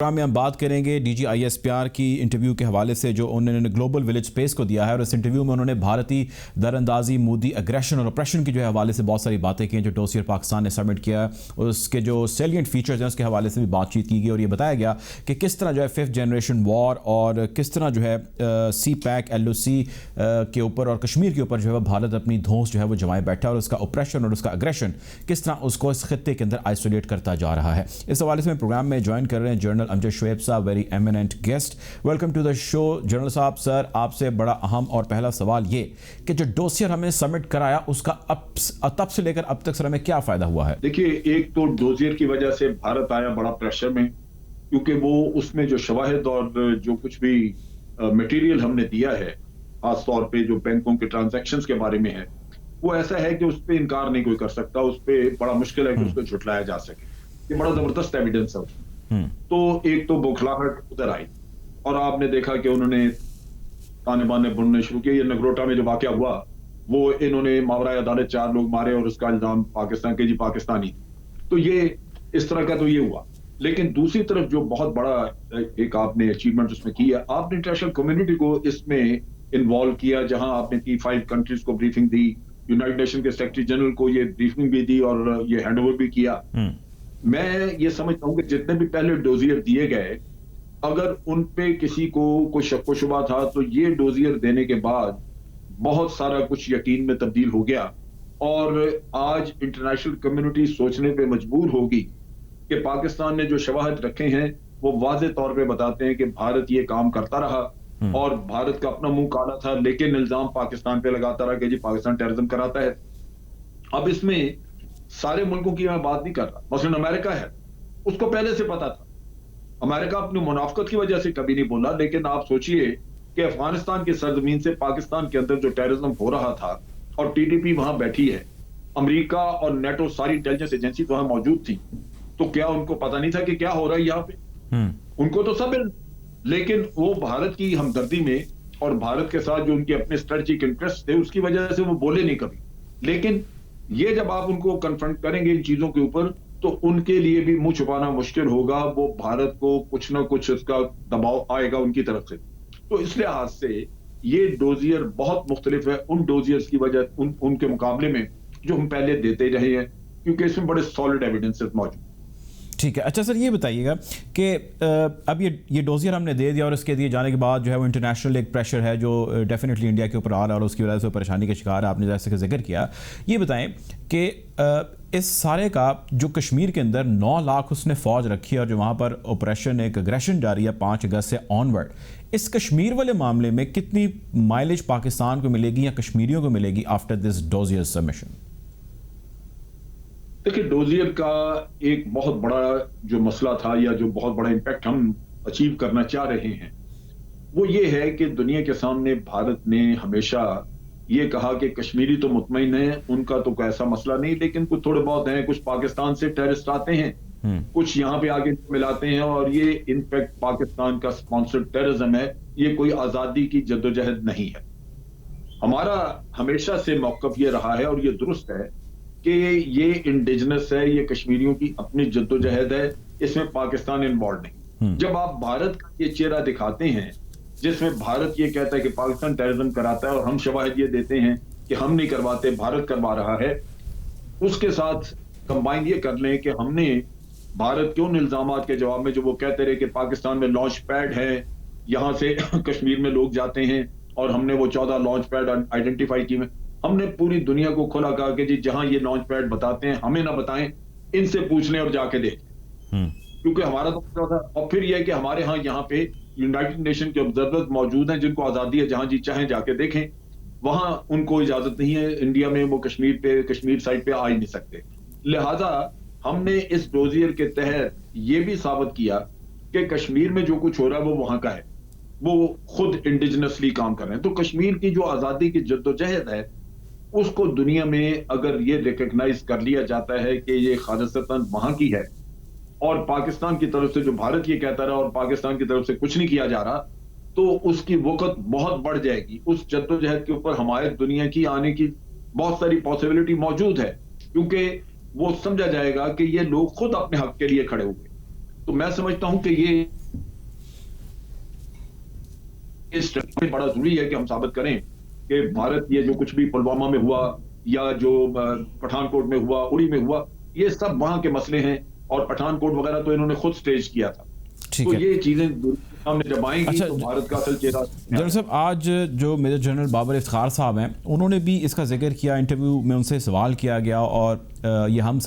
Programme میں ہم بات کریں گے D G I S P R کی انٹرویو کے حوالے سے جو انہوں نے گلوبل ولیج اسپیس کو دیا ہے، اور اس انٹرویو میں انہوں نے بھارتی در اندازی، مودی اگریشن اور اپریشن کی جو ہے حوالے سے بہت ساری باتیں کی ہیں جو ڈوسیئر پاکستان نے سبمٹ کیا ہے، اور اس کے جو سیلینٹ فیچرز ہیں اس کے حوالے سے بھی بات چیت کی گئی، اور یہ بتایا گیا کہ کس طرح جو ہے 5th جنریشن وار اور کس طرح جو ہے سی پیک ایل او سی کے اوپر اور کشمیر کے اوپر جو ہے بھارت اپنی دھونس جو ہے وہ جمائے بیٹھا ہے، اور اس کا اپریشن اور اس کا اگریشن کس طرح اس کو اس خطے کے اندر آئسولیٹ کرتا جا رہا ہے۔ اس حوالے سے میں پروگرام میں جوائن کر رہے ہیں جنرل امجد شعیب صاحب، very eminent guest. Welcome to the show general صاحب۔ سر، آپ سے بڑا اہم اور پہلا سوال یہ کہ جو ڈوسیئر ہمیں سبمٹ کرایا اس کا تب سے لے کر اب تک سر ہمیں کیا فائدہ ہوا ہے؟ دیکھیے، ایک تو ڈوزیئر کی وجہ سے بھارت آیا بڑا پریشر میں، کیونکہ وہ اس میں جو شواہد اور جو کچھ بھی مٹیریل ہم نے دیا ہے، خاص طور پہ جو بینکوں کے ٹرانزیکشنز کے بارے میں ہے، وہ ایسا ہے کہ اس پہ انکار نہیں کوئی کر سکتا، اس پہ بڑا مشکل ہے کہ اس کو جھٹلایا جا سکے۔ یہ بڑا زبردست ایویڈنس ہے۔ تو ایک تو بوکھلاہٹ ادھر آئی، اور آپ نے دیکھا کہ انہوں نے تانے بانے بننے شروع کیے۔ یہ نگروٹا میں جو واقعہ ہوا، وہ انہوں نے ماورائے عدالت 4 لوگ مارے اور اس کا الزام پاکستان کے پاکستانی، تو یہ اس طرح کا تو یہ ہوا۔ لیکن دوسری طرف جو بہت بڑا ایک آپ نے اچیومنٹ اس میں کی ہے، آپ نے انٹرنیشنل کمیونٹی کو اس میں انوالو کیا، جہاں آپ نے 5 کنٹریز کو بریفنگ دی، یونائٹڈ نیشن کے سیکرٹری جنرل کو یہ بریفنگ بھی دی اور یہ ہینڈ اوور بھی کیا۔ میں یہ سمجھتا ہوں کہ جتنے بھی پہلے ڈوزیئر دیے گئے، اگر ان پہ کسی کو کوئی شک و شبہ تھا تو یہ ڈوزیئر دینے کے بعد بہت سارا کچھ یقین میں تبدیل ہو گیا، اور آج انٹرنیشنل کمیونٹی سوچنے پہ مجبور ہوگی کہ پاکستان نے جو شواہد رکھے ہیں وہ واضح طور پہ بتاتے ہیں کہ بھارت یہ کام کرتا رہا، اور بھارت کا اپنا منہ کالا تھا، لیکن الزام پاکستان پہ لگاتا رہا کہ پاکستان ٹیررزم کراتا ہے۔ اب اس میں سارے ملکوں کی میں بات نہیں کر رہا، مثلا امریکہ ہے، اس کو پہلے سے پتا تھا، امریکہ اپنی منافقت کی وجہ سے کبھی نہیں بولا، لیکن آپ سوچئے کہ افغانستان کی سرزمین سے پاکستان کے اندر جو ٹیررزم ہو رہا تھا، اور ٹی ٹی پی وہاں بیٹھی ہے، امریکہ اور نیٹو ساری انٹیلیجنس ایجنسی وہاں موجود تھی، تو کیا ان کو پتا نہیں تھا کہ کیا ہو رہا ہے یہاں پہ؟ ان کو تو سب، لیکن وہ بھارت کی ہمدردی میں اور بھارت کے ساتھ جو ان کے اپنے اسٹریٹجک انٹرسٹ تھے اس کی وجہ سے وہ بولے نہیں کبھی۔ لیکن یہ جب آپ ان کو کنفرنٹ کریں گے ان چیزوں کے اوپر، تو ان کے لیے بھی منہ چھپانا مشکل ہوگا، وہ بھارت کو کچھ نہ کچھ اس کا دباؤ آئے گا ان کی طرف سے۔ تو اس لحاظ سے یہ ڈوزیئر بہت مختلف ہے ان ڈوزیئرز کی وجہ ان کے مقابلے میں جو ہم پہلے دیتے رہے ہیں، کیونکہ اس میں بڑے سالڈ ایویڈنسز موجود ہیں۔ ٹھیک ہے، اچھا سر، یہ بتائیے گا کہ اب یہ ڈوزیئر ہم نے دے دیا، اور اس کے دیے جانے کے بعد جو ہے وہ انٹرنیشنل ایک پریشر ہے جو ڈیفینیٹلی انڈیا کے اوپر آ رہا ہے، اور اس کی وجہ سے پریشانی کا شکار ہے، آپ نے جیسے کہ ذکر کیا۔ یہ بتائیں کہ اس سارے کا جو کشمیر کے اندر 9 لاکھ اس نے فوج رکھی ہے، اور جو وہاں پر آپریشن ایک اگریشن جاری ہے 5 اگست سے آنورڈ، اس کشمیر والے معاملے میں کتنی مائلیج پاکستان کو ملے گی یا کشمیریوں کو ملے گی آفٹر دس ڈوزیئر سبمیشن؟ دیکھیں، ڈوزیئر کا ایک بہت بڑا جو مسئلہ تھا یا جو بہت بڑا امپیکٹ ہم اچیو کرنا چاہ رہے ہیں، وہ یہ ہے کہ دنیا کے سامنے بھارت نے ہمیشہ یہ کہا کہ کشمیری تو مطمئن ہیں، ان کا تو کوئی ایسا مسئلہ نہیں، لیکن کچھ تھوڑے بہت ہیں، کچھ پاکستان سے ٹیررسٹ آتے ہیں، کچھ یہاں پہ آگے ملاتے ہیں، اور یہ انفیکٹ پاکستان کا سپانسرڈ ٹیررزم ہے، یہ کوئی آزادی کی جدوجہد نہیں ہے۔ ہمارا ہمیشہ سے موقف یہ رہا ہے، اور یہ درست ہے، کہ یہ انڈیجنس ہے، یہ کشمیریوں کی اپنی جدوجہد ہے، اس میں پاکستان انوالوڈ نہیں۔ جب آپ بھارت کا یہ چہرہ دکھاتے ہیں جس میں بھارت یہ کہتا ہے کہ پاکستان ٹیررزم کراتا ہے، اور ہم شواہد یہ دیتے ہیں کہ ہم نہیں کرواتے، بھارت کروا رہا ہے، اس کے ساتھ کمبائن یہ کر لیں کہ ہم نے بھارت کے ان الزامات کے جواب میں جو وہ کہتے رہے کہ پاکستان میں لانچ پیڈ ہے، یہاں سے کشمیر میں لوگ جاتے ہیں، اور ہم نے وہ 14 لانچ پیڈ آئیڈینٹیفائی کی، ہم نے پوری دنیا کو کھلا کہا کہ جہاں یہ لانچ پیڈ بتاتے ہیں ہمیں نہ بتائیں، ان سے پوچھ لیں اور جا کے دیکھیں، کیونکہ ہمارا تو مسئلہ تھا۔ اور پھر یہ کہ ہمارے ہاں یہاں پہ یونائٹڈ نیشن کے آبزرورز موجود ہیں جن کو آزادی ہے، جہاں جی چاہیں جا کے دیکھیں، وہاں ان کو اجازت نہیں ہے، انڈیا میں وہ کشمیر سائٹ پہ آ ہی نہیں سکتے۔ لہٰذا ہم نے اس ڈوزیئر کے تحت یہ بھی ثابت کیا کہ کشمیر میں جو کچھ ہو رہا ہے وہ وہاں کا ہے، وہ خود انڈیجنسلی کام کر رہے ہیں۔ تو کشمیر کی جو آزادی کی جدوجہد ہے، اس کو دنیا میں اگر یہ ریکگنائز کر لیا جاتا ہے کہ یہ خالصتاً وہاں کی ہے، اور پاکستان کی طرف سے جو بھارت یہ کہتا رہا اور پاکستان کی طرف سے کچھ نہیں کیا جا رہا، تو اس کی وقت بہت بڑھ جائے گی، اس جدوجہد کے اوپر حمایت دنیا کی آنے کی بہت ساری پاسبلٹی موجود ہے، کیونکہ وہ سمجھا جائے گا کہ یہ لوگ خود اپنے حق کے لیے کھڑے ہوئے۔ تو میں سمجھتا ہوں کہ یہ بڑا ضروری ہے کہ ہم ثابت کریں کہ بھارت یہ جو کچھ بھی پلوامہ میں ہوا یا جو پٹھان کوٹ میں ہوا، اڑی میں ہوا، یہ سب وہاں کے مسئلے ہیں، اور پٹھان کوٹ وغیرہ تو انہوں نے خود سٹیج کیا تھا. تو یہ چیزیں سامنے جب آئیں گی تو بھارت کا اصل چہرہ. جنرل صاحب، آج جو میجر جنرل بابر افتخار صاحب ہیں، انہوں نے بھی اس کا ذکر کیا، انٹرویو میں ان سے سوال کیا گیا، اور یہ ہم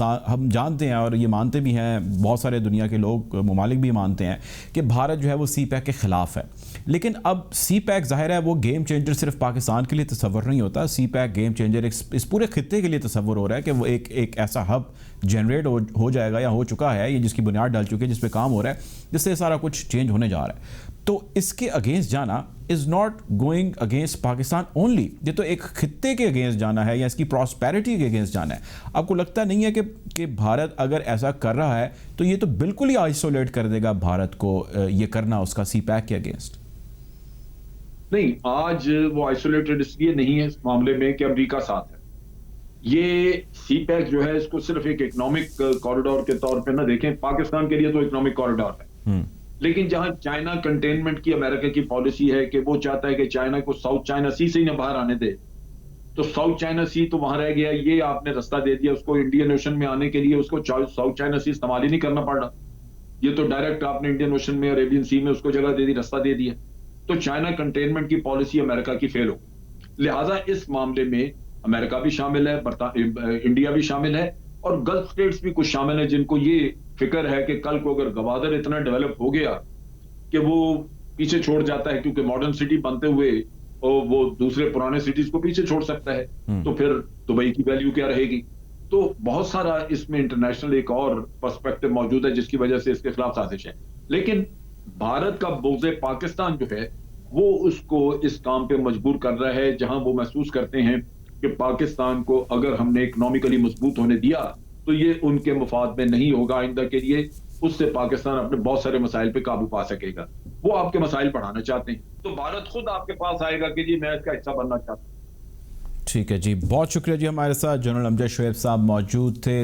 جانتے ہیں اور یہ مانتے بھی ہیں، بہت سارے دنیا کے لوگ، ممالک بھی مانتے ہیں کہ بھارت جو ہے وہ سی پیک کے خلاف ہے. لیکن اب سی پیک ظاہر ہے وہ گیم چینجر صرف پاکستان کے لیے تصور نہیں ہوتا. سی پیک گیم چینجر اس پورے خطے کے لیے تصور ہو رہا ہے کہ وہ ایک ایسا ہب جنریٹ ہو جائے گا یا ہو چکا ہے، یہ جس کی بنیاد ڈال چکی ہے، جس پہ کام ہو رہا ہے، جس سے سارا کچھ چینج ہونے جا رہا ہے. تو اس کے اگینسٹ جانا is not going against Pakistan only, یہ تو ایک خطے کے اگینسٹ جانا ہے یا اس کی پراسپیرٹی کے اگینسٹ جانا ہے. آپ کو لگتا نہیں ہے کہ بھارت اگر ایسا کر رہا ہے تو یہ تو بالکل ہی آئسولیٹ کر دے گا بھارت کو، یہ کرنا اس کا سی پیک کے اگینسٹ؟ نہیں، آج وہ آئسولیٹڈ اس لیے نہیں ہے اس معاملے میں کہ امریکہ ساتھ ہے. یہ سی پیک جو ہے اس کو صرف ایک اکنامک کوریڈور کے طور پہ نہ دیکھیں. پاکستان کے لیے تو اکنامک کوریڈور ہے، لیکن جہاں چائنا کنٹینمنٹ کی امریکہ کی پالیسی ہے کہ وہ چاہتا ہے کہ چائنا کو ساؤتھ چائنا سی سے ہی نہ باہر آنے دے، تو ساؤتھ چائنا سی تو وہاں رہ گیا. یہ آپ نے رستہ دے دیا اس کو انڈین اوشن میں آنے کے لیے، اس کو ساؤتھ چائنا سی استعمال ہی نہیں کرنا پڑ رہا. یہ تو ڈائریکٹ آپ نے انڈین اوشن میں، عربین سی میں اس کو جگہ دے دی، رستہ دے دیا. تو چائنا کنٹینمنٹ کی پالیسی امریکہ کی فیل ہو. لہٰذا اس معاملے میں امریکہ بھی شامل ہے، انڈیا بھی شامل ہے، اور گلف اسٹیٹس بھی کچھ شامل ہیں جن کو یہ فکر ہے کہ کل کو اگر گوادر اتنا ڈیولپ ہو گیا کہ وہ پیچھے چھوڑ جاتا ہے، کیونکہ ماڈرن سٹی بنتے ہوئے وہ دوسرے پرانے سٹیز کو پیچھے چھوڑ سکتا ہے، تو پھر دبئی کی ویلیو کیا رہے گی. تو بہت سارا اس میں انٹرنیشنل ایک اور پرسپیکٹو موجود ہے جس کی وجہ سے اس کے خلاف سازش ہے. لیکن بھارت کا بغض پاکستان جو ہے وہ اس کو اس کام پہ مجبور کر رہا ہے، جہاں وہ محسوس کرتے ہیں کہ پاکستان کو اگر ہم نے اکنامکلی مضبوط ہونے دیا تو یہ ان کے مفاد میں نہیں ہوگا آئندہ کے لیے. اس سے پاکستان اپنے بہت سارے مسائل پہ قابو پا سکے گا. وہ آپ کے مسائل بڑھانا چاہتے ہیں تو بھارت خود آپ کے پاس آئے گا کہ جی میں اس کا حصہ بننا چاہتا ہوں. ٹھیک ہے جی، بہت شکریہ جی. ہمارے ساتھ جنرل امجد شعیب صاحب موجود تھے.